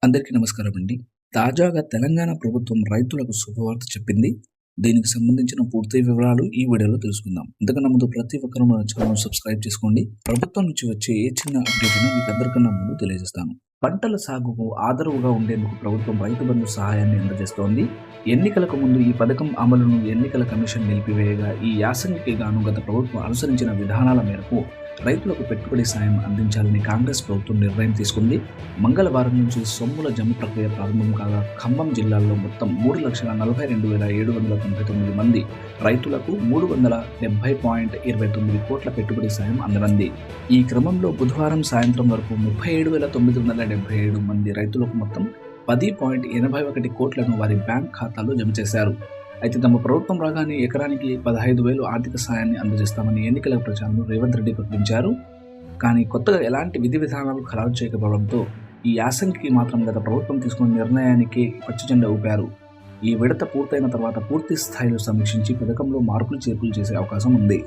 అందరికీ నమస్కారం అండి. తాజాగా తెలంగాణ ప్రభుత్వం రైతులకు శుభవార్త చెప్పింది. దీనికి సంబంధించిన పూర్తి వివరాలు ఈ వీడియోలో తెలుసుకుందాం. అంతకన్నా ముందు ప్రతి ఒక్కరూ మన ఛానల్ సబ్స్క్రైబ్ చేసుకోండి. ప్రభుత్వం నుంచి వచ్చే ఏ చిన్న అప్డేట్ అయినా మీకు అందరికన్నా ముందు తెలియజేస్తాను. పంటల సాగుకు ఆదరవుగా ఉండేందుకు ప్రభుత్వం రైతు బంధు సహాయాన్ని అందజేస్తోంది. ఎన్నికలకు ముందు ఈ పథకం అమలును ఎన్నికల కమిషన్ నిలిపివేయగా ఈ యాసంగికి గాను గత ప్రభుత్వం అనుసరించిన విధానాల మేరకు రైతులకు పెట్టుబడి సాయం అందించాలని కాంగ్రెస్ ప్రభుత్వం నిర్ణయం తీసుకుంది. మంగళవారం నుంచి సొమ్ముల జమ ప్రక్రియ ప్రారంభం కాగా ఖమ్మం జిల్లాలో మొత్తం 3,42,799 మంది రైతులకు 370.29 కోట్ల పెట్టుబడి సాయం అందనుంది. ఈ క్రమంలో బుధవారం సాయంత్రం వరకు 37,977 మంది రైతులకు మొత్తం 10.81 కోట్లను వారి బ్యాంక్ ఖాతాలో జమ చేశారు. అయితే తమ ప్రభుత్వం రాగానే ఎకరానికి 15,000 ఆర్థిక సాయాన్ని అందజేస్తామని ఎన్నికల ప్రచారంలో రేవంత్ రెడ్డి ప్రకటించారు. కానీ కొత్తగా ఎలాంటి విధి విధానాలు ఖరారు చేయకపోవడంతో ఈ యాసంగికి మాత్రం గత ప్రభుత్వం తీసుకున్న నిర్ణయానికి పచ్చజెండా ఊపారు. ఈ విడత పూర్తయిన తర్వాత పూర్తి స్థాయిలో సమీక్షించి పథకంలో మార్పులు చేర్పులు చేసే అవకాశం ఉంది.